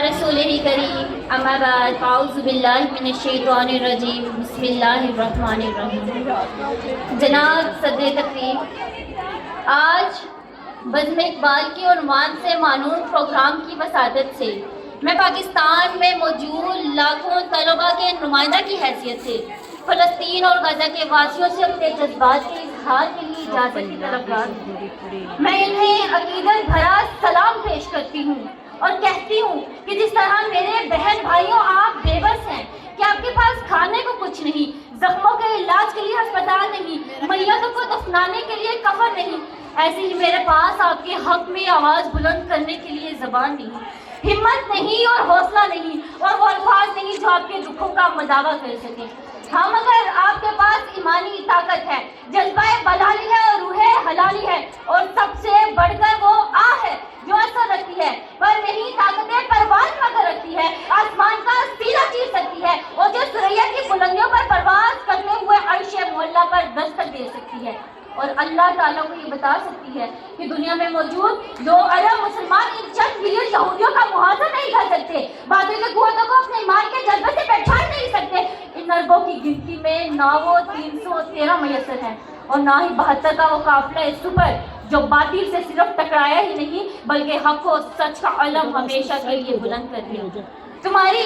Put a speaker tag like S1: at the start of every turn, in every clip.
S1: रसूलिह करीम अम्मा बाद अऊज़ु बिल्लाहि मिनश्शैतानिर्रजीम बिस्मिल्लाहिर्रहमानिर्रहीम। जनाब सदर तकरीम, आज बज़्म इक़बाल के उन्वान से मानून प्रोग्राम की वसादत से मैं पाकिस्तान में मौजूद लाखों तलबा के नुमाइंदा की हैसियत से फ़लस्तीन और गज़ा के वासियों से अपने जज्बात के इजहार के लिए इजाज़त की तलबगार हूँ। मैं इन्हें अक़ीदत भरा सलाम पेश करती हूँ और कहती हूँ कि जिस तरह मेरे बहन भाइयों आप बेबस हैं कि आपके पास खाने को कुछ नहीं, जख्मों के इलाज के लिए अस्पताल नहीं, मैयतों को दफनाने के लिए कफन नहीं, ऐसे ही मेरे पास आपके हक में आवाज़ बुलंद करने के लिए ज़बान नहीं, हिम्मत नहीं और हौसला नहीं और वो अल्फाज नहीं जो आपके दुखों का मदावा कर सकें। हाँ, मगर आपके पास ईमानी ताकत है, जज्बा बलाली है और रूह हलाली है और सबसे बढ़कर वो है जो असर रखती है पर नहीं ताकतें परवाज़ मगर रखती है, आसमान का सीना चीर सकती है और जो सुरैया की बुलंदियों पर परवाज़ करते हुए अर्श मोहल्ला पर दस्तक दे सकती है और अल्लाह ताला को ये बता सकती है कि दुनिया में मौजूद 2 अरब मुसलमान इन चंद मिलियन यहूदियों का मुहावजा नहीं कर सकते, बातिल की कुव्वतों को अपने ईमान के जज्बे से पहचान नहीं सकते। इन अरबों की गिनती में ना वो 313 मैसर है और ना ही 72 का वो काफिला सुपर जो बातिल से सिर्फ टकराया ही नहीं बल्कि हक और सच का अलम हमेशा के लिए बुलंद कर दिया। तुम्हारी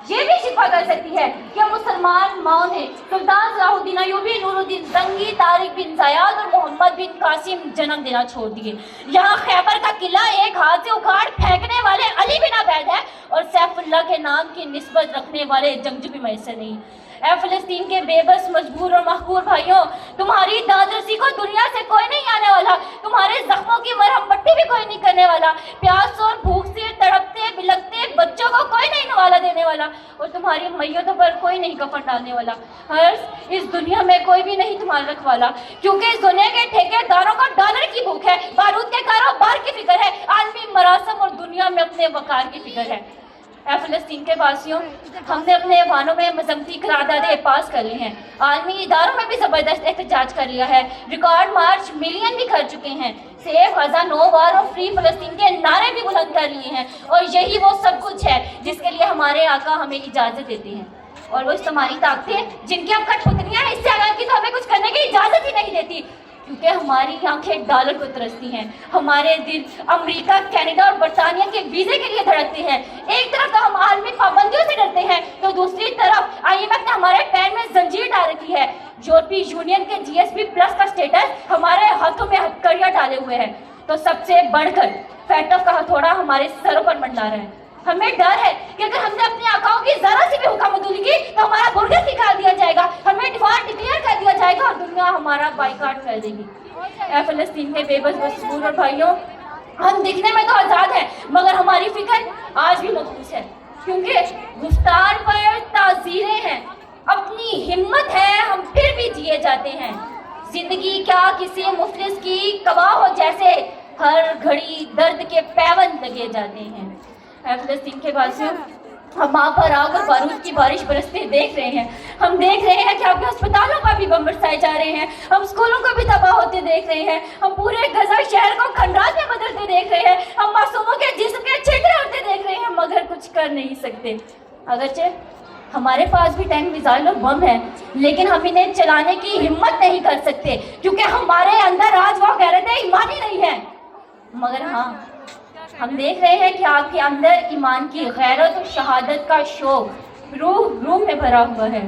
S1: ये भी शिफा कर सकती है कि मुसलमान माओ ने सुल्तान सलाहुद्दीन अय्यूबी, नूरुद्दीन जंगी, तारिक बिन ज़याद और मोहम्मद बिन कासिम जन्म देना छोड़ दिए। यहाँ खैबर का किला एक हाथ से उखाड़ फेंकने वाले अली बिन अबैद है और सैफुल्लाह के नाम की निस्बत रखने वाले जंगजू भी मैसर नहीं। ऐ फ़लस्तीन के बेबस, मजबूर और महकूर भाइयों, तुम्हारी दादरसी को दुनिया से कोई नहीं आने वाला, तुम्हारे जख्मों की मरहम पट्टी भी कोई नहीं करने वाला, प्यास और भूख से तड़पते बिलखते बच्चों को कोई नहीं नवाला देने वाला और तुम्हारी मैयतों पर कोई नहीं कफन डालने वाला। हर्ष, इस दुनिया में कोई भी नहीं तुम्हारा रखवाला, क्योंकि इस दुनिया के ठेकेदारों को डॉलर की भूख है, बारूद के कारोबार की फिक्र है, आलमी मरासम और दुनिया में अपने वकार की फिक्र है। ऐ फ़लस्तीन के वासियों, हमने अपने वानों में मजम्मती करारदादें पास कर ली हैं, आलमी इदारों में भी ज़बरदस्त एहतजाज कर लिया है, रिकॉर्ड मार्च मिलियन भी कर चुके हैं, सेफ गज़ा 9 बार और फ्री फ़लस्तीन के नारे भी बुलंद कर लिए हैं और यही वो सब कुछ है जिसके लिए हमारे आका हमें इजाज़त देते हैं और वो तुम्हारी ताकतें जिनकी अब कठपुतलियाँ हैं, इससे आगे की तो हमें कुछ करने की इजाज़त ही नहीं देती, क्योंकि हमारी आंखें डॉलर को तरसती हैं, हमारे दिल अमेरिका, कनाडा और बरतानिया के वीज़े के लिए धड़कते हैं। एक तरफ तो हम आलमी पाबंदियों से डरते हैं तो दूसरी तरफ IMF ने हमारे पैर में जंजीर डाल रखी है। यूरोपीय यूनियन के GSP प्लस का स्टेटस हमारे हाथों में हथकड़ियाँ डाले हुए है तो सबसे बढ़कर फैटफ का हथौड़ा हमारे सरों पर मंडरा रहा है। हमें डर है कि अगर हमने अपने आकाओं की जरा सी भी हुक्मदुली की तो हमारा बुर्गस निकाल दिया जाएगा, हमें डिफॉल्ट डिक्लेयर कर दिया जाएगा और दुनिया हमारा बाइकाट कर देगी। ऐ फ़लस्तीन के बेबस मजबूर और भाइयों, हम दिखने में तो आज़ाद हैं मगर हमारी फिक्र आज भी महफूज है, क्योंकि गुफ्तार पर ताज़ीरें हैं, अपनी हिम्मत है हम फिर भी जिए जाते हैं। जिंदगी क्या किसी मुफलिस की कबाह हो जैसे हर घड़ी दर्द के पैबंद लगे जाते हैं। फ़लस्तीन के वासियों, हम आप पर आग और बारूद की बारिश बरसते देख रहे हैं, हम देख रहे हैं कि आपके अस्पतालों पर भी बम बरसाए जा रहे हैं, हम स्कूलों को भी तबाह होते देख रहे हैं, हम पूरे गजा शहर को खंडात में बदलते देख रहे हैं, हम मासूमों के जिस्म के छितरे उड़ते देख रहे हैं मगर कुछ कर नहीं सकते। अगरचे हमारे पास भी टैंक, मिसाइल और बम है लेकिन हम इन्हें चलाने की हिम्मत नहीं कर सकते क्योंकि हमारे अंदर आज वो गैरतें ईमान ही नहीं है। मगर हाँ, हम देख रहे हैं कि आपके अंदर ईमान की गैरत और शहादत का शौक रूह में भरा हुआ है।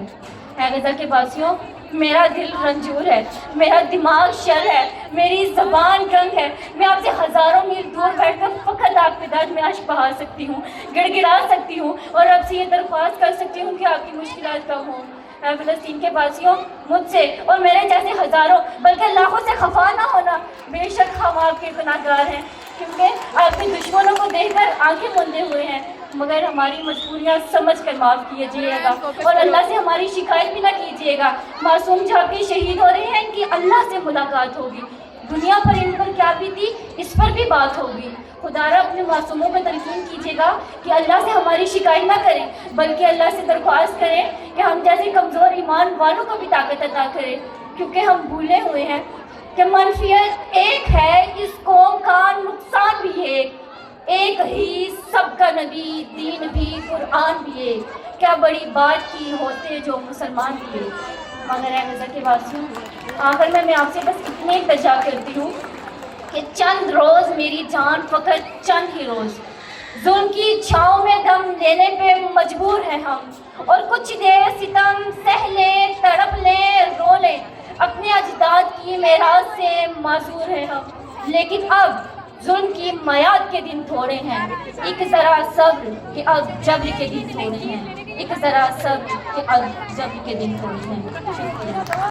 S1: गज़ा के वासियों, मेरा दिल रंजूर है, मेरा दिमाग शर है, मेरी ज़बान गंग है, मैं आपसे हज़ारों मील दूर बैठकर फ़कत आपके दर्द में आश बहा सकती हूँ, गिड़गिड़ा सकती हूँ और अब से ये दरख्वास्त कर सकती हूँ कि आपकी मुश्किलात कम हों। फ़लस्तीन के वासियों, मुझसे और मेरे जैसे हज़ारों बल्कि लाखों से खफा ना होना, बेशक हम आपके गुनाहगार हैं क्योंकि आपके दुश्मनों को देखकर आंखें मूंदे हुए हैं, मगर हमारी मजबूरियाँ समझ कर माफ़ कीजिएगा और अल्लाह से हमारी शिकायत भी ना कीजिएगा। मासूम जो आपके शहीद हो रहे हैं इनकी अल्लाह से मुलाकात होगी, दुनिया पर इन पर क्या बीती इस पर भी बात होगी। खुदारा अपने मासूमों पर तलकीन कीजिएगा कि अल्लाह से हमारी शिकायत ना करें बल्कि अल्लाह से दरख्वास्त करें कि हम जैसे कमज़ोर ईमान वालों को भी ताकत अता करें, क्योंकि हम भूले हुए हैं कि मनफियत एक है, इस कौम का नुकसान भी है। ایک ہی سب کا نبی، دین بھی قرآن بھی ایک، کیا بڑی بات کی ہوتے جو مسلمان بھی ایک۔ مگر اے نظر کے واسطوں، آخر میں آپ سے بس اتنے التجا کرتی ہوں کہ چند روز میری جان، فقط چند ہی روز، ظلم کی چھاؤں میں دم لینے پہ مجبور ہیں ہم، اور کچھ دیر ستم سہ لیں، تڑپ لیں، رو لیں، اپنے اجداد کی میراث سے معذور ہیں ہم، لیکن اب ظلم کی میعاد کے دن تھوڑے ہیں، ایک ذرا صبر کہ اب جبر کے دن تھوڑے ہیں، ایک ذرا صبر کہ اب جبر کے دن تھوڑے ہیں۔ شکریہ۔